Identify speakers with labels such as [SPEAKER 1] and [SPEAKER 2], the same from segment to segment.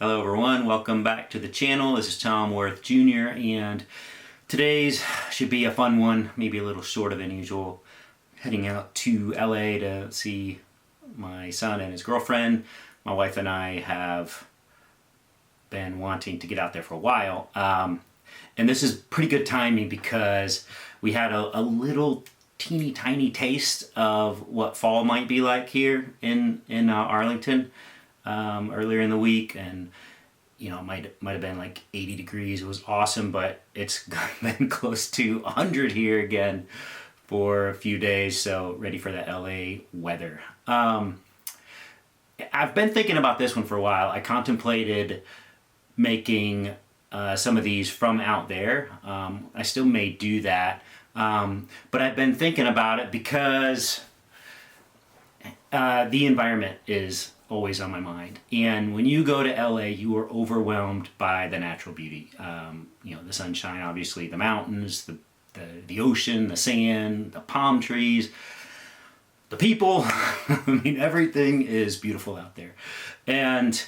[SPEAKER 1] Hello everyone, welcome back to the channel. This is Tom Worth Jr. and today's should be a fun one, maybe a little shorter than usual. Heading out to LA to see my son and his girlfriend. My wife and I have been wanting to get out there for a while. And this is pretty good timing because we had a little teeny tiny taste of what fall might be like here in Arlington. Earlier in the week, and it might have been like 80 degrees. It was awesome, but it's been close to 100 here again for a few days, so ready for the LA weather. I've been thinking about this one for a while. I contemplated making some of these from out there. I still may do that, but I've been thinking about it because the environment is always on my mind. And when you go to LA, you are overwhelmed by the natural beauty. The sunshine, obviously, the mountains, the ocean, the sand, the palm trees, the people. I mean, everything is beautiful out there. And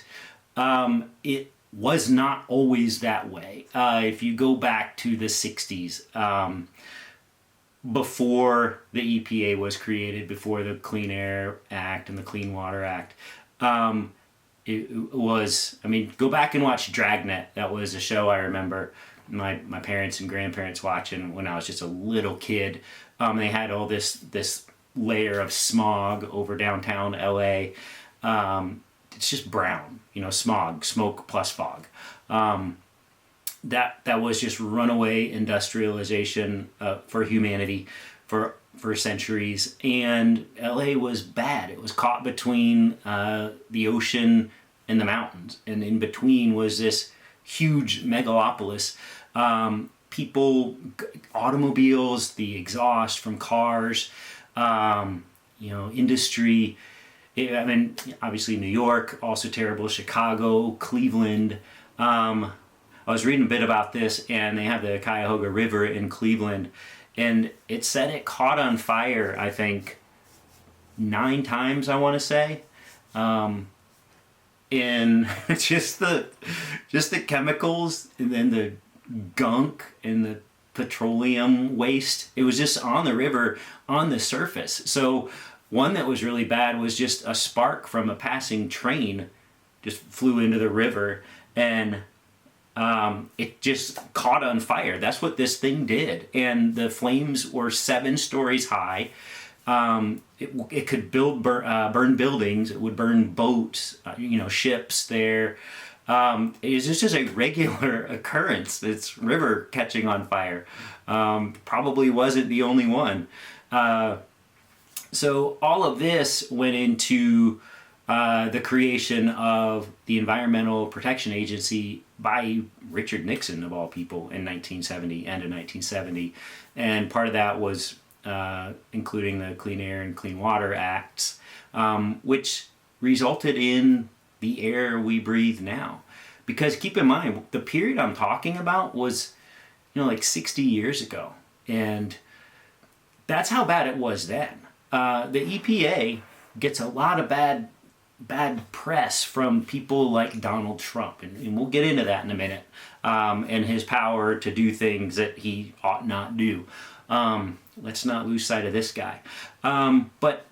[SPEAKER 1] it was not always that way. If you go back to the 60s, before the EPA was created, before the Clean Air Act and the Clean Water Act, it was, go back and watch Dragnet. That was a show I remember my parents and grandparents watching when I was just a little kid. They had all this layer of smog over downtown LA. It's just brown, smog, smoke plus fog. That was just runaway industrialization for humanity for centuries, and LA was bad. It was caught between the ocean and the mountains, and in between was this huge megalopolis. People, automobiles, the exhaust from cars, industry. Obviously New York, also terrible. Chicago, Cleveland. I was reading a bit about this, and they have the Cuyahoga River in Cleveland, and it said it caught on fire, I think, 9 times, I want to say. And just the chemicals, and then the gunk and the petroleum waste. It was just on the river, on the surface. So one that was really bad was just a spark from a passing train just flew into the river, and it just caught on fire. That's what this thing did. And the flames were 7 stories high. It could burn buildings. It would burn boats, ships there. It's just a regular occurrence. It's river catching on fire. Probably wasn't the only one. So all of this went into the creation of the Environmental Protection Agency by Richard Nixon, of all people, in 1970, end of 1970. And part of that was including the Clean Air and Clean Water Acts, which resulted in the air we breathe now. Because keep in mind, the period I'm talking about was, like 60 years ago. And that's how bad it was then. The EPA gets a lot of bad press from people like Donald Trump, and we'll get into that in a minute, and his power to do things that he ought not do. Let's not lose sight of this guy. But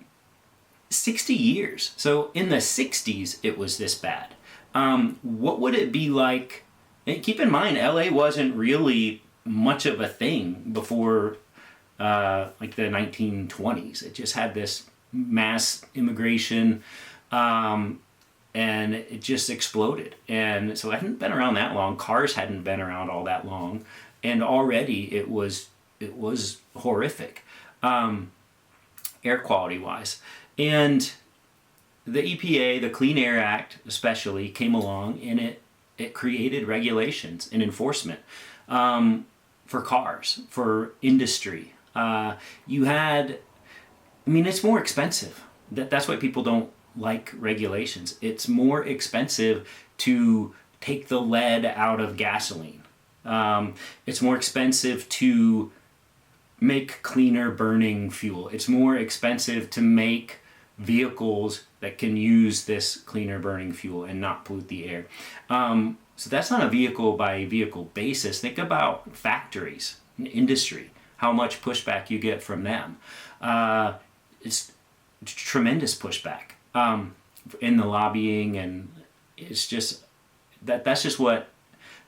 [SPEAKER 1] 60 years. So in the 60s, it was this bad. What would it be like? And keep in mind, LA wasn't really much of a thing before like the 1920s. It just had this mass immigration, and it just exploded. And so it hadn't been around that long. Cars hadn't been around all that long, and already it was horrific, air quality wise. And the EPA, the Clean Air Act especially, came along, and it created regulations and enforcement for cars, for industry. It's more expensive. That's why people don't like regulations. It's more expensive to take the lead out of gasoline. It's more expensive to make cleaner burning fuel. It's more expensive to make vehicles that can use this cleaner burning fuel and not pollute the air. So that's on a vehicle by vehicle basis. Think about factories, industry, how much pushback you get from them. It's tremendous pushback in the lobbying, and it's just that's just what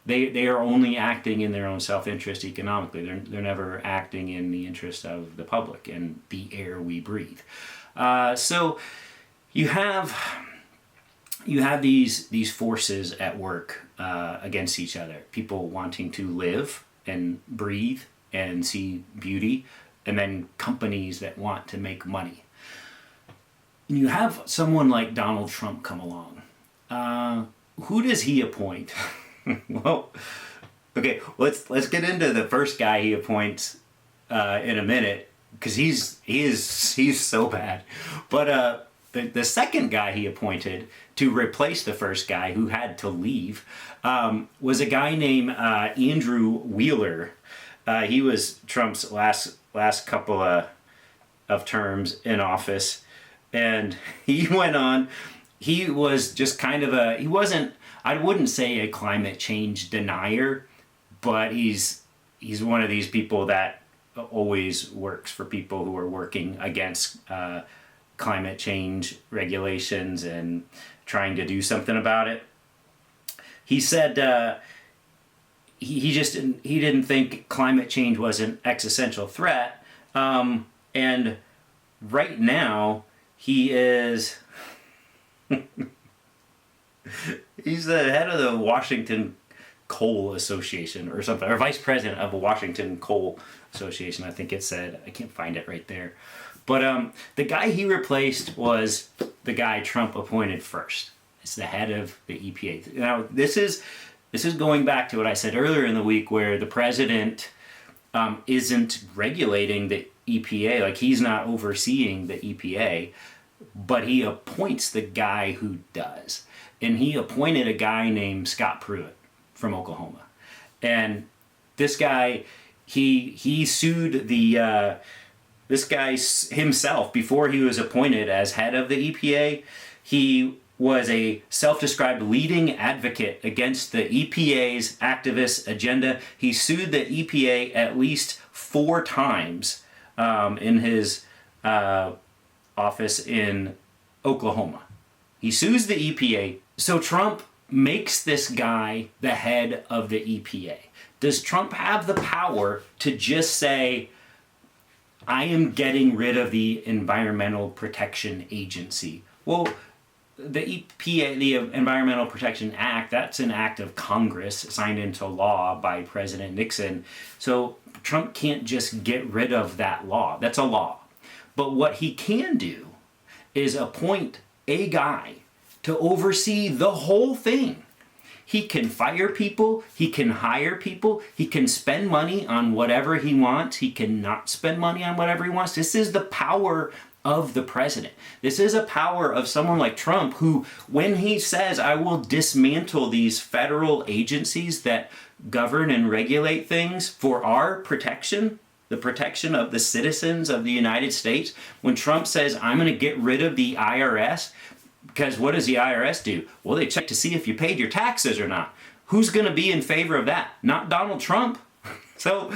[SPEAKER 1] they are only acting in their own self-interest economically. They're never acting in the interest of the public and the air we breathe. So you have these forces at work against each other. People wanting to live and breathe and see beauty, and then companies that want to make money. And you have someone like Donald Trump come along. Who does he appoint? Well, okay, let's get into the first guy he appoints in a minute, because he's so bad. But the second guy he appointed to replace the first guy who had to leave was a guy named Andrew Wheeler. He was Trump's last couple of terms in office, and he went on. He was just kind of he wasn't, I wouldn't say a climate change denier, but he's one of these people that always works for people who are working against climate change regulations and trying to do something about it. He said he didn't think climate change was an existential threat, and right now he is he's the head of the Washington Coal Association or something, or vice president of the Washington Coal Association, I think it said. I can't find it right there. But the guy he replaced was the guy Trump appointed first. It's the head of the EPA. Now, this is going back to what I said earlier in the week, where the president isn't regulating the EPA, like he's not overseeing the EPA, but he appoints the guy who does. And he appointed a guy named Scott Pruitt from Oklahoma. And this guy, he sued this guy himself before he was appointed as head of the EPA. He was a self-described leading advocate against the EPA's activist agenda. He sued the EPA at least 4 times in his office in Oklahoma. He sues the EPA. So Trump makes this guy the head of the EPA. Does Trump have the power to just say, I am getting rid of the Environmental Protection Agency? Well, the EPA, the Environmental Protection Act, that's an act of Congress signed into law by President Nixon. So Trump can't just get rid of that law. That's a law. But what he can do is appoint a guy to oversee the whole thing. He can fire people, he can hire people, he can spend money on whatever he wants, he can not spend money on whatever he wants. This is the power of the president. This is a power of someone like Trump who, when he says, I will dismantle these federal agencies that govern and regulate things for our protection, the protection of the citizens of the United States, when Trump says, I'm going to get rid of the IRS, because what does the IRS do? Well, they check to see if you paid your taxes or not. Who's going to be in favor of that? Not Donald Trump. So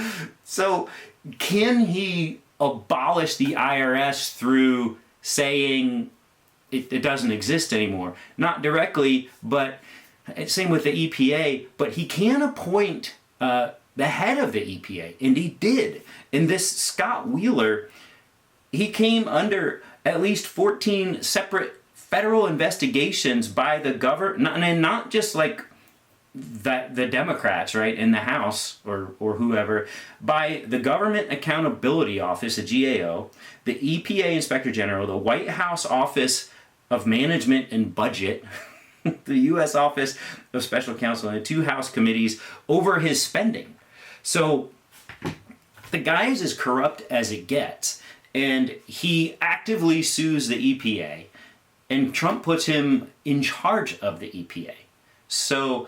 [SPEAKER 1] can he abolish the IRS through saying it doesn't exist anymore? Not directly, but same with the EPA. But he can appoint the head of the EPA, and he did. And this Scott Wheeler, he came under at least 14 separate federal investigations by the government, and not just like the Democrats, right, in the House or whoever, by the Government Accountability Office, the GAO, the EPA Inspector General, the White House Office of Management and Budget, the U.S. Office of Special Counsel, and 2 House committees over his spending. So the guy is as corrupt as it gets, and he actively sues the EPA. And Trump puts him in charge of the EPA. So,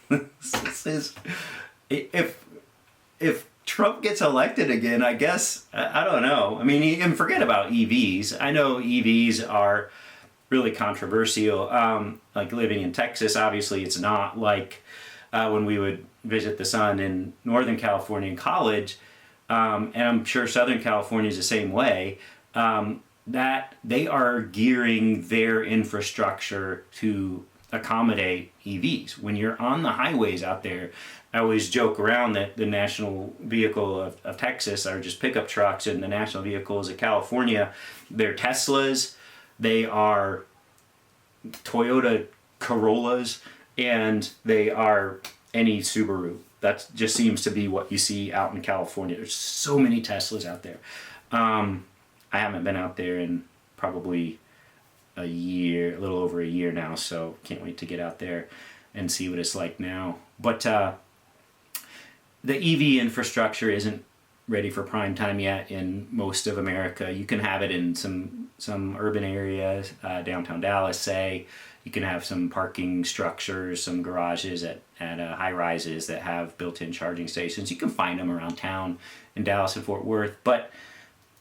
[SPEAKER 1] this is, if if Trump gets elected again, I guess, I don't know. I mean, and forget about EVs. I know EVs are really controversial. Like living in Texas, obviously it's not like when we would visit the son in Northern California in college, and I'm sure Southern California is the same way, that they are gearing their infrastructure to accommodate EVs. When you're on the highways out there, I always joke around that the national vehicle of Texas are just pickup trucks, and the national vehicles of California, they're Teslas, they are Toyota Corollas, and they are any Subaru. That just seems to be what you see out in California. There's so many Teslas out there. I haven't been out there in probably a year, a little over a year now, so can't wait to get out there and see what it's like now. But the EV infrastructure isn't ready for prime time yet in most of America. You can have it in some urban areas, downtown Dallas, say. You can have some parking structures, some garages at high rises that have built-in charging stations. You can find them around town in Dallas and Fort Worth, but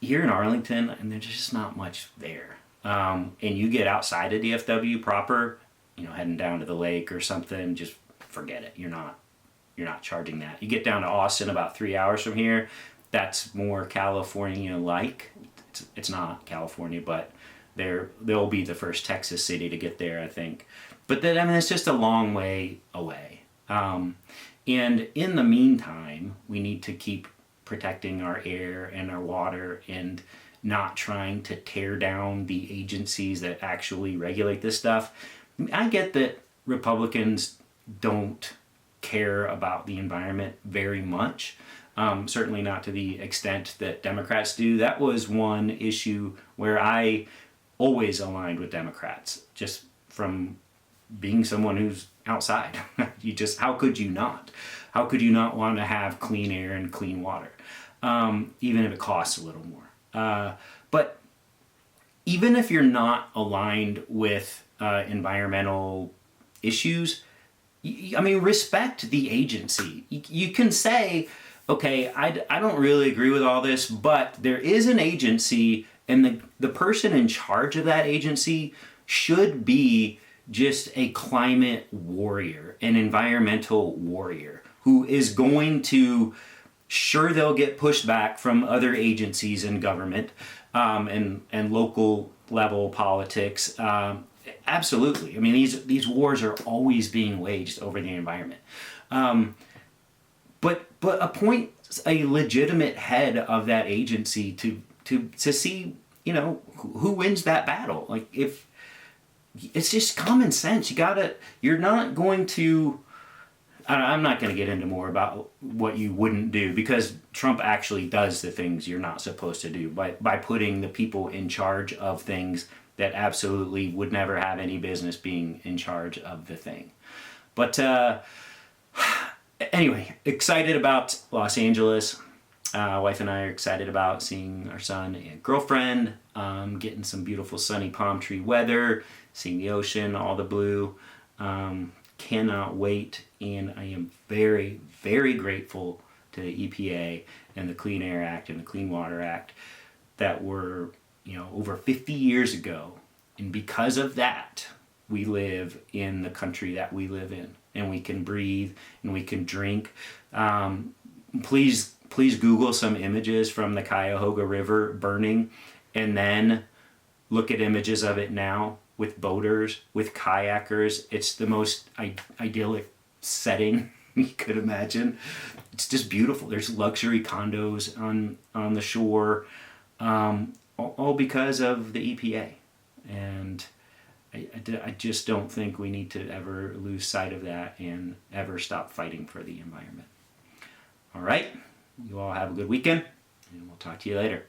[SPEAKER 1] here in Arlington, and there's just not much there. And you get outside of DFW proper, heading down to the lake or something, just forget it. You're not charging that. You get down to Austin, about 3 hours from here. That's more California-like. It's not California, but they'll be the first Texas city to get there, I think. But then, it's just a long way away. And in the meantime, we need to keep protecting our air and our water and not trying to tear down the agencies that actually regulate this stuff. I get that Republicans don't care about the environment very much. Certainly not to the extent that Democrats do. That was one issue where I always aligned with Democrats, just from being someone who's outside. How could you not? How could you not want to have clean air and clean water, even if it costs a little more? But even if you're not aligned with environmental issues, respect the agency. You can say, okay, I don't really agree with all this, but there is an agency, and the person in charge of that agency should be just a climate warrior, an environmental warrior, who is going to, sure, they'll get pushed back from other agencies in government and local level politics. Absolutely. These wars are always being waged over the environment. But appoint a legitimate head of that agency to see, who wins that battle. Like, if it's just common sense, you're not going to, I'm not going to get into more about what you wouldn't do, because Trump actually does the things you're not supposed to do by putting the people in charge of things that absolutely would never have any business being in charge of the thing. But anyway, excited about Los Angeles. Wife and I are excited about seeing our son and girlfriend, getting some beautiful sunny palm tree weather, seeing the ocean, all the blue. Cannot wait, and I am very, very grateful to the EPA and the Clean Air Act and the Clean Water Act that were, over 50 years ago. And because of that, we live in the country that we live in, and we can breathe and we can drink. Please Google some images from the Cuyahoga River burning, and then look at images of it now with boaters, with kayakers. It's the most idyllic setting you could imagine. It's just beautiful. There's luxury condos on the shore, all because of the EPA. And I just don't think we need to ever lose sight of that and ever stop fighting for the environment. All right, you all have a good weekend, and we'll talk to you later.